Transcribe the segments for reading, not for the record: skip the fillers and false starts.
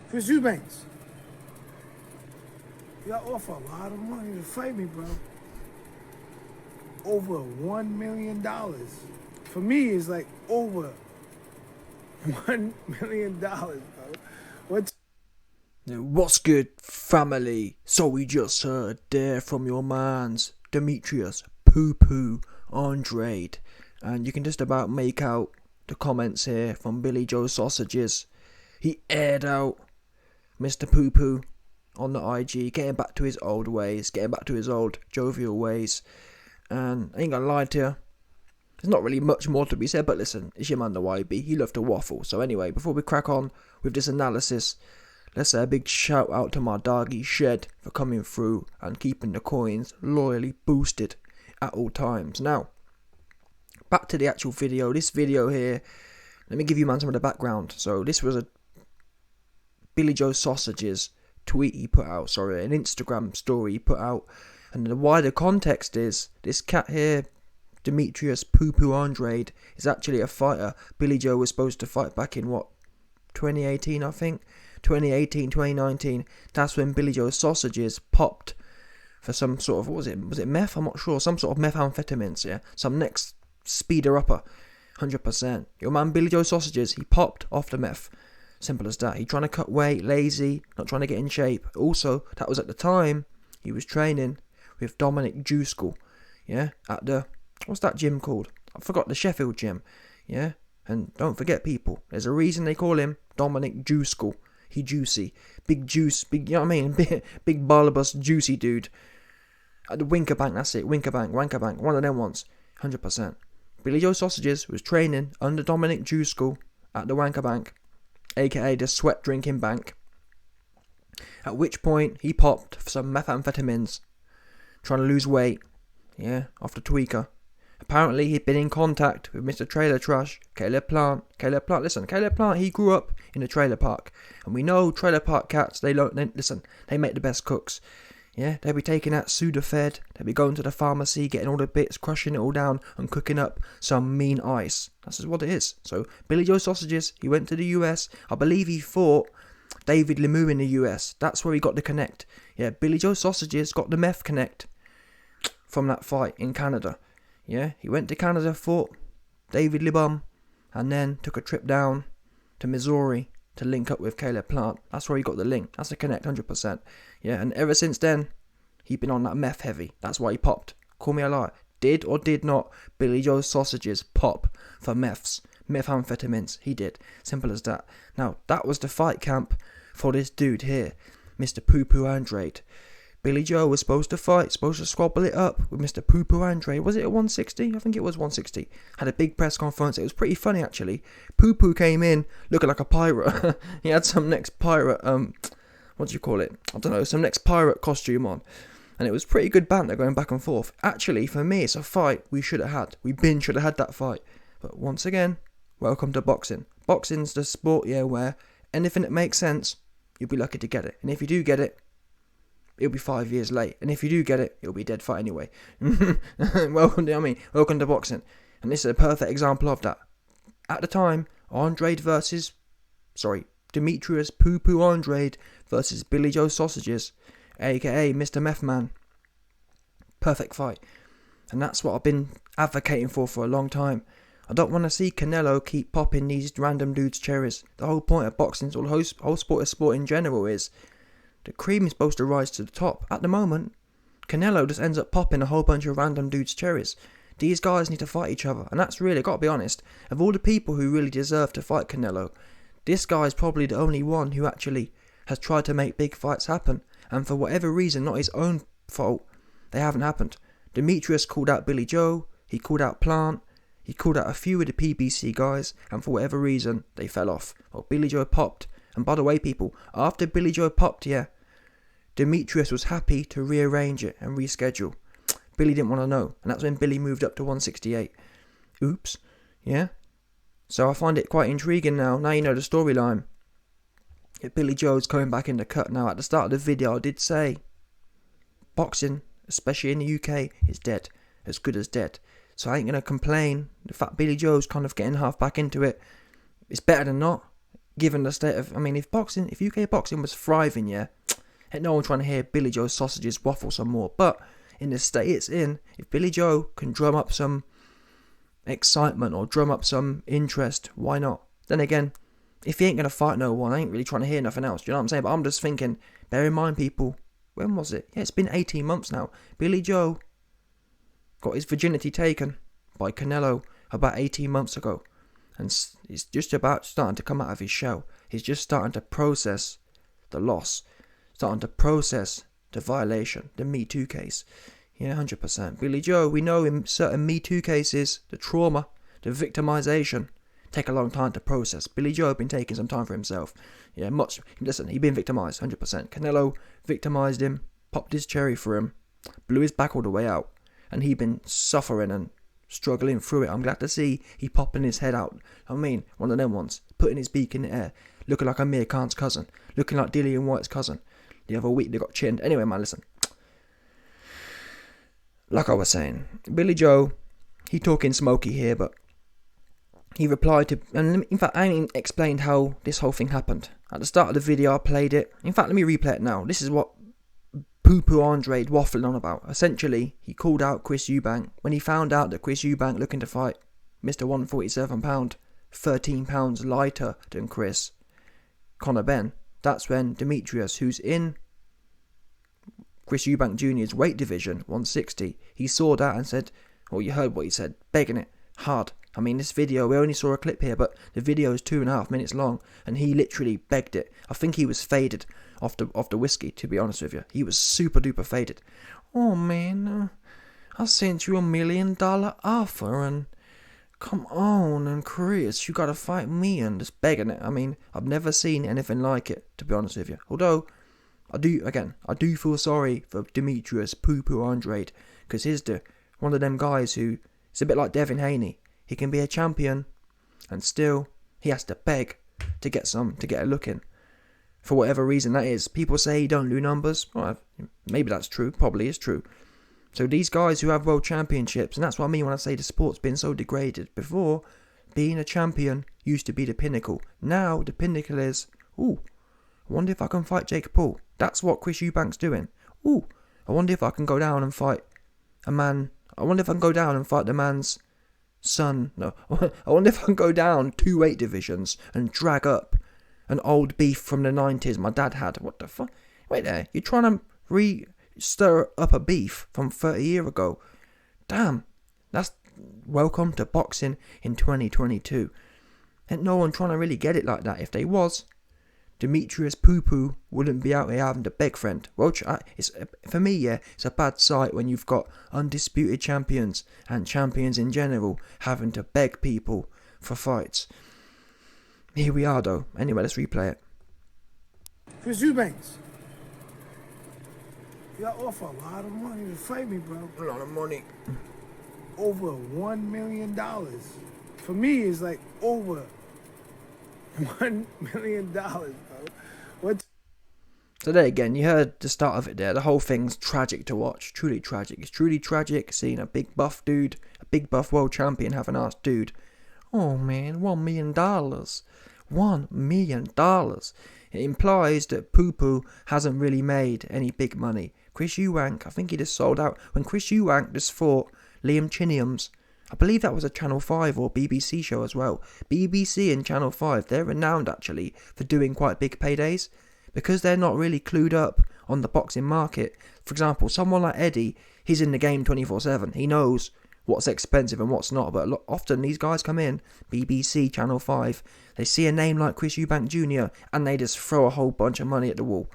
Chris Eubanks. Y'all offer a lot of money to fight me, bro. Over $1 million. For me, it's like over $1 million, bro. What's good, family? So we just heard there from your mans, Demetrious Poo Poo ADRADE, and you can just about make out the comments here from Billy Joe Sausages. He aired out Mr. Poo Poo on the IG, getting back to his old ways, getting back to his old jovial ways. And I ain't gonna lie to you, there's not really much more to be said, but listen, it's your man the YB, he loved to waffle. So anyway, before we crack on with this analysis, let's say a big shout out to my doggy Shed for coming through and keeping the coins loyally boosted at all times. Now, back to the actual video. This video here, let me give you man some of the background. So this was a Billy Joe Sausages tweet he put out, an Instagram story he put out. And the wider context is, this cat here, Demetrious Poo Poo ADRADE, is actually a fighter Billy Joe was supposed to fight back in, 2018 I think? 2018, 2019, that's when Billy Joe Sausages popped for some sort of, was it meth? I'm not sure, some sort of methamphetamines, yeah? Some next speeder upper, 100%. Your man Billy Joe Sausages, he popped off the meth. Simple as that. He trying to cut weight, lazy, not trying to get in shape. Also, that was at the time he was training with Dominic Juice, yeah, at the, what's that gym called? I forgot, the Sheffield gym, yeah? And don't forget, people, there's a reason they call him Dominic Juice. He juicy, big juice, big, you know what I mean? Big balabus, juicy dude. At the WinkerBank, that's it, Wankerbank, one of them ones, 100%. Billy Joe Sausages was training under Dominic Juice at the WankerBank, aka the sweat drinking bank. At which point he popped for some methamphetamines, trying to lose weight, yeah, off the tweaker. Apparently he'd been in contact with Mr. Trailer Trash, Caleb Plant. Caleb Plant, he grew up in a trailer park. And we know trailer park cats, they make the best cooks. Yeah, they'll be taking out Sudafed, they'll be going to the pharmacy, getting all the bits, crushing it all down, and cooking up some mean ice. That's just what it is. So, Billy Joe Sausages, he went to the US. I believe he fought David Lemieux in the US. That's where he got the connect. Yeah, Billy Joe Sausages got the meth connect from that fight in Canada. Yeah, he went to Canada, fought David Libum, and then took a trip down to Missouri to link up with Caleb Plant. That's where he got the link. That's the connect, 100%. Yeah, and ever since then, he'd been on that meth heavy. That's why he popped. Call me a liar. Did or did not Billy Joe Sausages pop for methamphetamines? He did. Simple as that. Now, that was the fight camp for this dude here, Mr. Poo Poo ADRADE. Billy Joe was supposed to fight, supposed to squabble it up with Mr. Poo Poo ADRADE. Was it at 160? I think it was 160. Had a big press conference. It was pretty funny, actually. Poo Poo came in looking like a pirate. He had some next pirate, what do you call it? I don't know, some next pirate costume on. And it was pretty good banter going back and forth. Actually, for me, it's a fight we should have had. We should have had that fight. But once again, welcome to boxing. Boxing's the sport, yeah, where anything that makes sense, you'll be lucky to get it. And if you do get it, it'll be 5 years late. And if you do get it, it'll be a dead fight anyway. Welcome to boxing. And this is a perfect example of that. At the time, Demetrious Poo Poo ADRADE versus Billy Joe Sausages, aka Mr. Meth Man. Perfect fight. And that's what I've been advocating for a long time. I don't want to see Canelo keep popping these random dudes' cherries. The whole point of boxing, or the whole sport in general, is the cream is supposed to rise to the top. At the moment, Canelo just ends up popping a whole bunch of random dudes' cherries. These guys need to fight each other. And that's really, got to be honest, of all the people who really deserve to fight Canelo, this guy's probably the only one who actually has tried to make big fights happen. And for whatever reason, not his own fault, they haven't happened. Demetrious called out Billy Joe, he called out Plant, he called out a few of the PBC guys, and for whatever reason, they fell off. Well, Billy Joe popped. And by the way, people, after Billy Joe popped, yeah, Demetrious was happy to rearrange it and reschedule. Billy didn't want to know, and that's when Billy moved up to 168. Oops, yeah? So I find it quite intriguing now. Now you know the storyline. Billy Joe's coming back in the cut now. At the start of the video, I did say boxing, especially in the UK, is dead. As good as dead. So I ain't going to complain. The fact Billy Joe's kind of getting half back into it, it's better than not. given the state of, I mean, if UK boxing was thriving, yeah, ain't no one trying to hear Billy Joe's sausages waffle some more. But in the state it's in, if Billy Joe can drum up some excitement or drum up some interest, why not? Then again, if he ain't gonna fight no one, I ain't really trying to hear nothing else. Do you know what I'm saying? But I'm just thinking, bear in mind, people, when was it? Yeah, it's been 18 months now. Billy Joe got his virginity taken by Canelo about 18 months ago. And he's just about starting to come out of his shell. He's just starting to process the loss. Starting to process the violation, the Me Too case. Yeah, 100%. Billy Joe, we know in certain Me Too cases, the trauma, the victimization, take a long time to process. Billy Joe been taking some time for himself. Yeah, listen, he been victimized, 100%. Canelo victimized him, popped his cherry for him, blew his back all the way out, and he been suffering and struggling through it. I'm glad to see he popping his head out. I mean, one of them ones, putting his beak in the air, looking like Amir Khan's cousin, looking like Dillian White's cousin. The other week they got chinned. Anyway, man, listen. Like I was saying, Billy Joe, he talking smoky here, but he replied to, and in fact, I ain't explained how this whole thing happened. At the start of the video, I played it. In fact, let me replay it now. This is what Poo-Poo Andre waffling on about. Essentially, he called out Chris Eubank when he found out that Chris Eubank looking to fight Mr. 147 pound, 13 pounds lighter than Chris, Conor Benn. That's when Demetrious, who's in Chris Eubank Jr.'s weight division, 160, he saw that and said, well, you heard what he said, begging it hard. I mean, this video, we only saw a clip here, but the video is 2.5 minutes long, and he literally begged it. I think he was faded off the whiskey, to be honest with you. He was super duper faded. Oh man, I sent you $1 million offer, and come on, and Chris, you gotta fight me, and just begging it. I mean, I've never seen anything like it, to be honest with you. Although, I do feel sorry for Demetrious Poo-Poo Andrade, because he's one of them guys who, it's a bit like Devin Haney. He can be a champion, and still, he has to beg to get a look in. For whatever reason that is. People say he don't do numbers. Well, maybe that's true, probably is true. So these guys who have world championships, and that's what I mean when I say the sport's been so degraded. Before, being a champion used to be the pinnacle. Now, the pinnacle is, I wonder if I can fight Jake Paul. That's what Chris Eubank's doing. I wonder if I can go down and fight a man. I wonder if I can go down and fight the man's son. No, I wonder if I can go down 2 weight divisions and drag up an old beef from the 90s my dad had. What the fuck? Wait there, you're trying to stir up a beef from 30 years ago. Damn, that's welcome to boxing in 2022. Ain't no one trying to really get it like that. If they was, Demetrious Poo-Poo wouldn't be out here having to beg, friend. Well, for me, yeah, it's a bad sight when you've got undisputed champions and champions in general having to beg people for fights. Here we are, though. Anyway, let's replay it. Chris Eubanks, you got offer a lot of money to fight me, bro. A lot of money. Over $1 million. For me, it's like over $1 million, bro. What? So there again, you heard the start of it there. The whole thing's tragic to watch. Truly tragic. It's truly tragic seeing a big buff dude, a big buff world champion have an ass dude. Oh man, $1 million. $1 million. It implies that Poo-Poo hasn't really made any big money. Chris Eubank, I think he just sold out. When Chris Eubank just fought Liam Chiniams, I believe that was a Channel 5 or BBC show as well. BBC and Channel 5, they're renowned actually for doing quite big paydays, because they're not really clued up on the boxing market. For example, someone like Eddie, he's in the game 24/7. He knows what's expensive and what's not, but often these guys come in, BBC, Channel 5, they see a name like Chris Eubank Jr. and they just throw a whole bunch of money at the wall.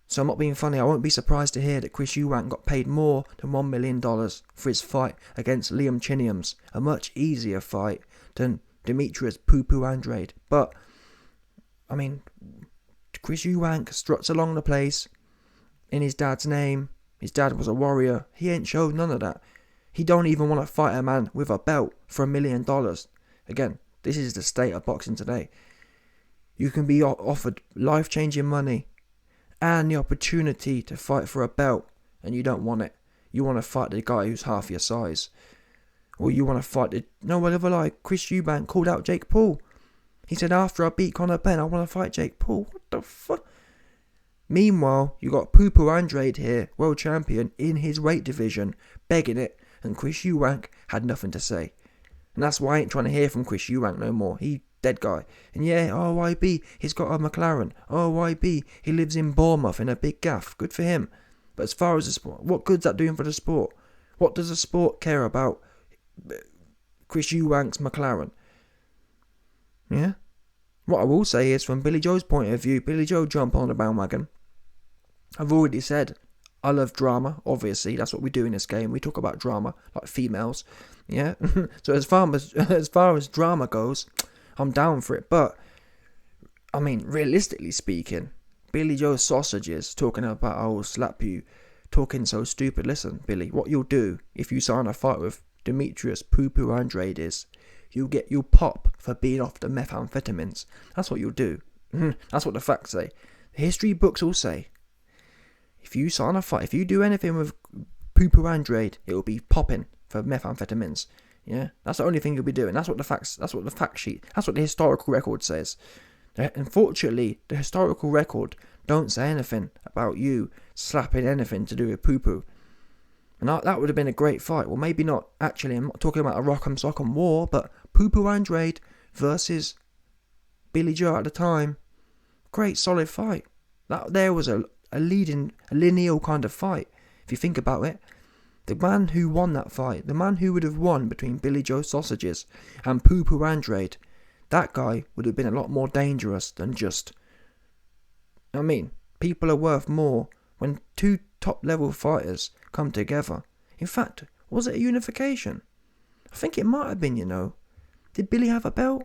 So I'm not being funny, I won't be surprised to hear that Chris Eubank got paid more than $1 million for his fight against Liam Chiniams, a much easier fight than Demetrious Poo-Poo Andrade. But, I mean, Chris Eubank struts along the place in his dad's name. His dad was a warrior. He ain't showed none of that. He don't even want to fight a man with a belt for $1 million. Again, this is the state of boxing today. You can be offered life-changing money and the opportunity to fight for a belt, and you don't want it. You want to fight the guy who's half your size. Or you want to fight whatever, like Chris Eubank called out Jake Paul. He said, after I beat Conor Benn, I want to fight Jake Paul. What the fuck? Meanwhile, you got Poo Andrade here, world champion, in his weight division, begging it, and Chris Eubank had nothing to say. And that's why I ain't trying to hear from Chris Eubank no more. He dead guy. And yeah, YB, he's got a McLaren. YB, he lives in Bournemouth in a big gaff. Good for him. But as far as the sport, what good's that doing for the sport? What does the sport care about Chris Eubank's McLaren? Yeah? What I will say is, from Billy Joe's point of view, Billy Joe jumped on the bandwagon. I've already said, I love drama, obviously. That's what we do in this game. We talk about drama, like females. Yeah? So as far as drama goes, I'm down for it. But, I mean, realistically speaking, Billy Joe's sausages talking about, I'll slap you, talking so stupid. Listen, Billy, what you'll do if you sign a fight with Demetrious Poo Andrade is, you'll pop for being off the methamphetamines. That's what you'll do. That's what the facts say. The history books all say, if you sign a fight, if you do anything with Poo Andrade, it will be popping for methamphetamines. Yeah, that's the only thing you'll be doing. That's what the fact sheet, that's what the historical record says. Unfortunately, the historical record don't say anything about you slapping anything to do with Poo. And that would have been a great fight. Well, maybe not actually. I'm not talking about a rock'em sock'em war, but Poo Andrade versus Billy Joe at the time. Great solid fight. That there was a lineal kind of fight. If you think about it, the man who won that fight, the man who would have won between Billy Joe Sausages and Poo Andrade, that guy would have been a lot more dangerous than just. I mean, people are worth more when two top level fighters come together. In fact, was it a unification? I think it might have been, you know. Did Billy have a belt?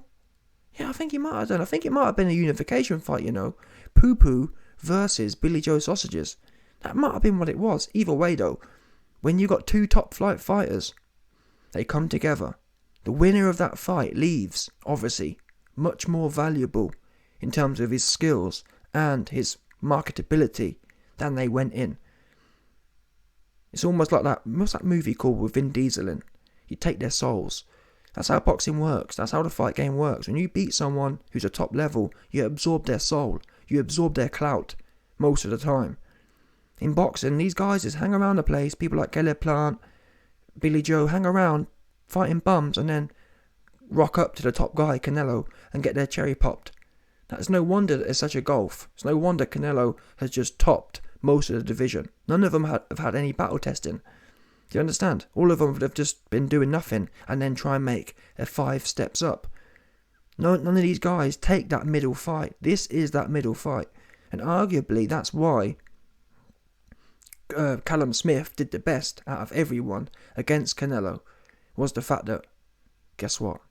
Yeah, I think he might have done. I think it might have been a unification fight, you know. Poo versus Billy Joe Sausages. That might have been what it was. Either way though, when you got two top flight fighters, they come together. The winner of that fight leaves, obviously, much more valuable in terms of his skills and his marketability than they went in. It's almost like what's that movie called with Vin Diesel in? You take their souls. That's how boxing works. That's how the fight game works. When you beat someone who's a top level, you absorb their soul. You absorb their clout most of the time. In boxing, these guys just hang around the place. People like Caleb Plant, Billy Joe hang around fighting bums and then rock up to the top guy, Canelo, and get their cherry popped. That's no wonder that there's such a gulf. It's no wonder Canelo has just topped most of the division. None of them have had any battle testing. Do you understand? All of them have just been doing nothing and then try and make a 5 steps up. None of these guys take that middle fight. This is that middle fight. And arguably that's why Callum Smith did the best out of everyone against Canelo, was the fact that, guess what?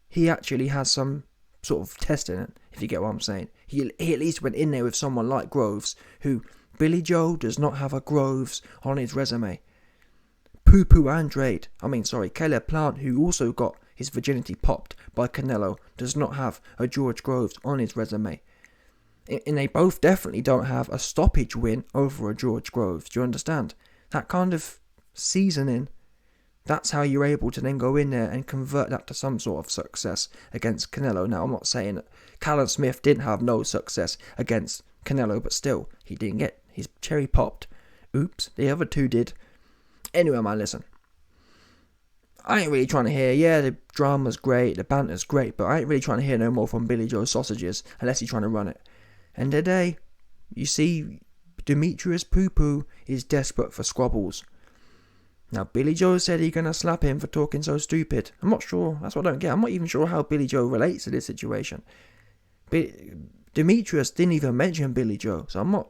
He actually has some sort of test in it, if you get what I'm saying. He at least went in there with someone like Groves, who Billy Joe does not have a Groves on his resume. Caleb Plant, who also got his virginity popped by Canelo, does not have a George Groves on his resume. And they both definitely don't have a stoppage win over a George Groves. Do you understand? That kind of seasoning, that's how you're able to then go in there and convert that to some sort of success against Canelo. Now, I'm not saying that Callum Smith didn't have no success against Canelo, but still, he didn't get his cherry popped. Oops, the other two did. Anyway, man, listen. I ain't really trying to hear, yeah, the drama's great, the banter's great, but I ain't really trying to hear no more from Billy Joe Sausages unless he's trying to run it. And today, you see, Demetrious Poo is desperate for squabbles. Now, Billy Joe said he's going to slap him for talking so stupid. I'm not sure, that's what I don't get. I'm not even sure how Billy Joe relates to this situation. Demetrious didn't even mention Billy Joe, so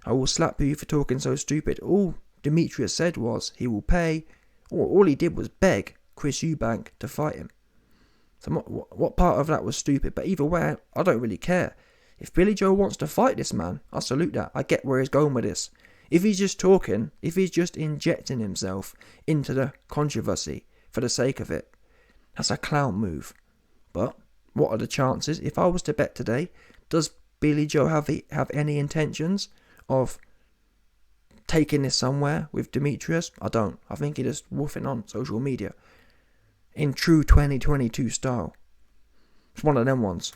I will slap you for talking so stupid. All Demetrious said was he will pay, or all he did was beg Chris Eubank to fight him. So what part of that was stupid? But either way, I don't really care. If Billy Joe wants to fight this man, I salute that. I get where he's going with this. If he's just talking, if he's just injecting himself into the controversy for the sake of it, that's a clown move. But what are the chances? If I was to bet today, does Billy Joe have any intentions of taking this somewhere with Demetrious? I don't. I think he's just woofing on social media in true 2022 style. It's one of them ones.